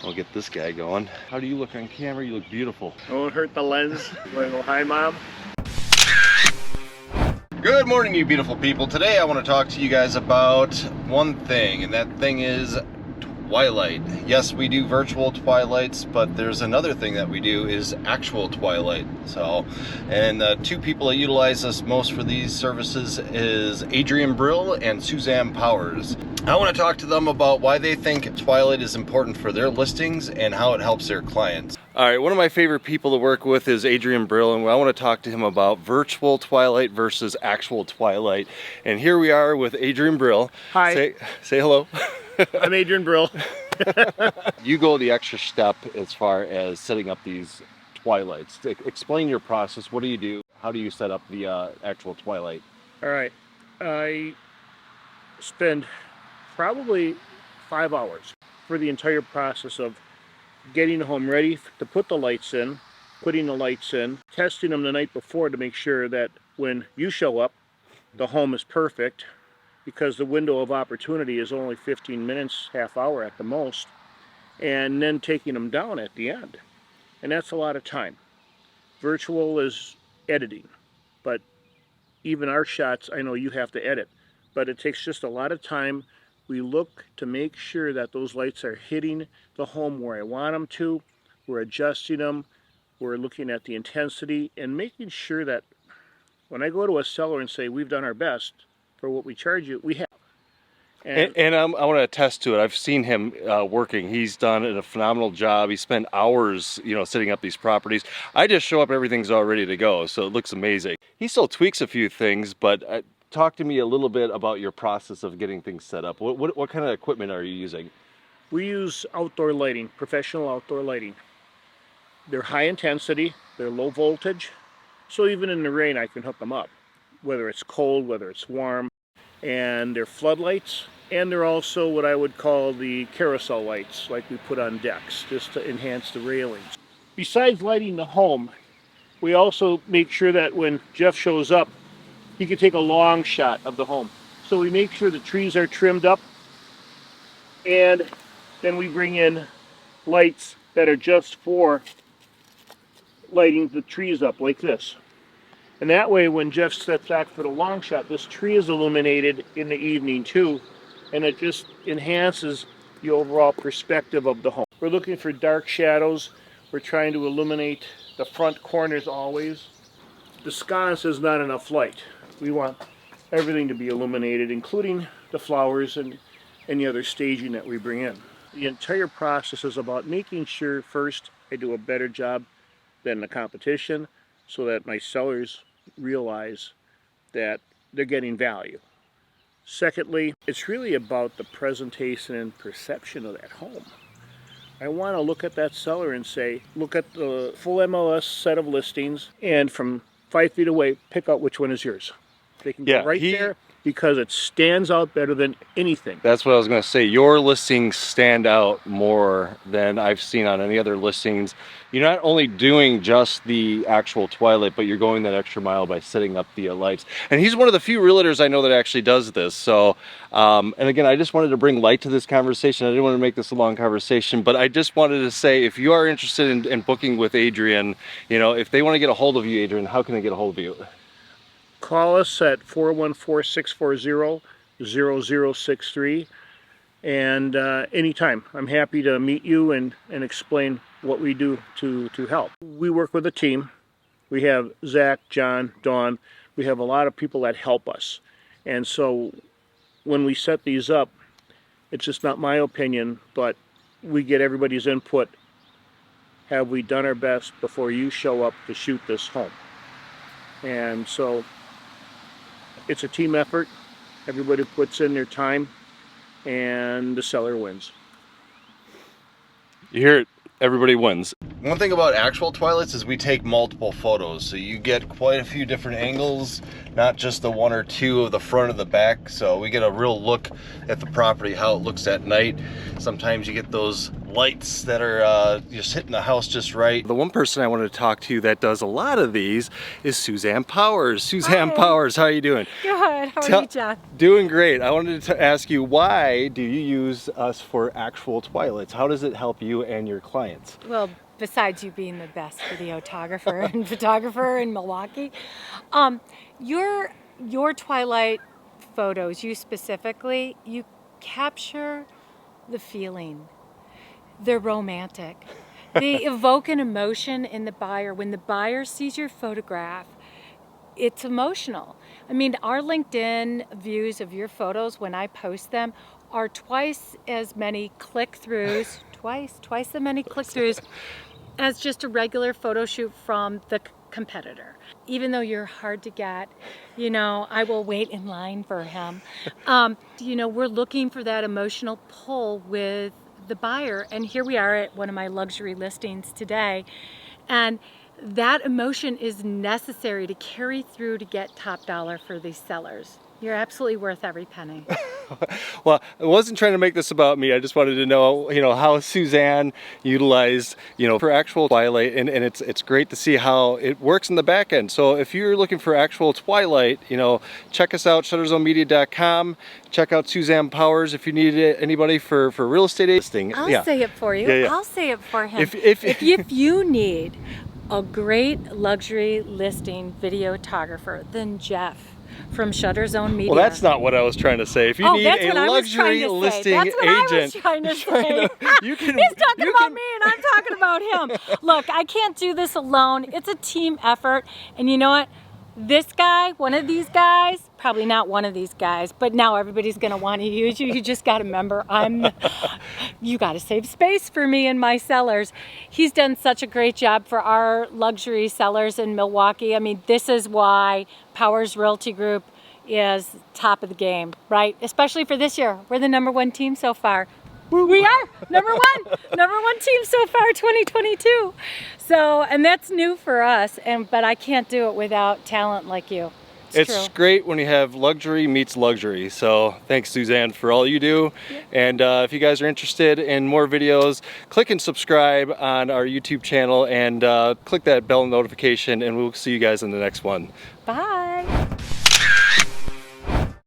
I'll get this guy going. How do you look on camera? You look beautiful. Don't hurt the lens. Want to go, hi, Mom? Good morning, you beautiful people. Today I want to talk to you guys about one thing, and that thing is Twilight. Yes, we do virtual Twilights, but there's another thing that we do is actual Twilight. And the two people that utilize us most for these services is Adrian Brill and Suzanne Powers. I want to talk to them about why they think Twilight is important for their listings and how it helps their clients. All right, one of my favorite people to work with is Adrian Brill, and I want to talk to him about virtual Twilight versus actual Twilight. And here we are with Adrian Brill. Hi. Say hello. I'm Adrian Brill. You go the extra step as far as setting up these Twilights. Explain your process. What do you do? How do you set up the actual Twilight? All right. I spend probably 5 hours for the entire process of getting the home ready to put the lights in, putting the lights in, testing them the night before to make sure that when you show up, the home is perfect, because the window of opportunity is only 15 minutes, half hour at the most, and then taking them down at the end. And that's a lot of time. Virtual is editing, but even our shots, I know you have to edit, but it takes just a lot of time. We look to make sure that those lights are hitting the home where I want them to. We're adjusting them. We're looking at the intensity and making sure that when I go to a seller and say we've done our best for what we charge you, we have. And I want to attest to it. I've seen him working. He's done a phenomenal job. He spent hours, setting up these properties. I just show up, everything's all ready to go, so it looks amazing. He still tweaks a few things, but talk to me a little bit about your process of getting things set up. What kind of equipment are you using? We use outdoor lighting, professional outdoor lighting. They're high intensity, they're low voltage, so even in the rain I can hook them up, whether it's cold, whether it's warm. And they're floodlights, and they're also what I would call the carousel lights, like we put on decks, just to enhance the railings. Besides lighting the home, we also make sure that when Jeff shows up, he can take a long shot of the home. So we make sure the trees are trimmed up, and then we bring in lights that are just for lighting the trees up, like this. And that way, when Jeff steps back for the long shot, this tree is illuminated in the evening too, and it just enhances the overall perspective of the home. We're looking for dark shadows. We're trying to illuminate the front corners always. The sconce is not enough light. We want everything to be illuminated, including the flowers and any other staging that we bring in. The entire process is about making sure, first, I do a better job than the competition, so that my sellers realize that they're getting value. Secondly, it's really about the presentation and perception of that home. I want to look at that seller and say, look at the full MLS set of listings, and from 5 feet away, pick out which one is yours. They can go right there, because it stands out better than anything. That's what I was going to say. Your listings stand out more than I've seen on any other listings. You're not only doing just the actual Twilight, but you're going that extra mile by setting up the lights. And he's one of the few realtors I know that actually does this. So, and again, I just wanted to bring light to this conversation. I didn't want to make this a long conversation, but I just wanted to say, if you are interested in booking with Adrian, if they want to get a hold of you, Adrian, how can they get a hold of you? Call us at 414-640-0063, and anytime. I'm happy to meet you and explain what we do to help. We work with a team. We have Zach, John, Dawn. We have a lot of people that help us. And so when we set these up, it's just not my opinion, but we get everybody's input. Have we done our best before you show up to shoot this home? And so it's a team effort. Everybody puts in their time, and the seller wins. You hear it, everybody wins. One thing about actual Twilights is we take multiple photos, so you get quite a few different angles, not just the one or two of the front or the back. So we get a real look at the property, how it looks at night. Sometimes you get those lights that are just hitting the house just right. The one person I wanted to talk to that does a lot of these is Suzanne Powers. Suzanne Powers, how are you doing? Good. How are you, Jeff? Doing great. I wanted to ask you, why do you use us for actual Twilights? How does it help you and your clients? Well, besides you being the best videographer and photographer in Milwaukee, your Twilight photos, you specifically, you capture the feeling. They're romantic. They evoke an emotion in the buyer. When the buyer sees your photograph, it's emotional. I mean, our LinkedIn views of your photos when I post them are twice as many click-throughs, twice as many click-throughs as just a regular photo shoot from the competitor. Even though you're hard to get, you know, I will wait in line for him. You know, we're looking for that emotional pull with the buyer, and here we are at one of my luxury listings today, and that emotion is necessary to carry through to get top dollar for these sellers. You're absolutely worth every penny. Well, I wasn't trying to make this about me. I just wanted to know, you know, how Suzanne utilized, you know, for actual Twilight, and it's great to see how it works in the back end. So if you're looking for actual Twilight, you know, check us out, shutterzonemedia.com. Check out Suzanne Powers if you need anybody for real estate listing. I'll say it for you. Yeah. I'll say it for him. If you need a great luxury listing videographer, then Jeff from Shutter Zone Media. Well, that's not what I was trying to say. If you need a luxury listing agent, I was trying to say. He's talking about me and I'm talking about him. Look, I can't do this alone. It's a team effort. And you know what? This guy, one of these guys, probably not one of these guys, but now everybody's going to want to use you. You just got to remember, you got to save space for me and my sellers. He's done such a great job for our luxury sellers in Milwaukee. I mean, this is why Powers Realty Group is top of the game, right? Especially for this year. We're the #1 team so far. We are number one team so far 2022. So, and that's new for us, but I can't do it without talent like you. It's great when you have luxury meets luxury. So thanks, Suzanne, for all you do. Yeah. And if you guys are interested in more videos, click and subscribe on our YouTube channel and click that bell notification, and we'll see you guys in the next one. Bye.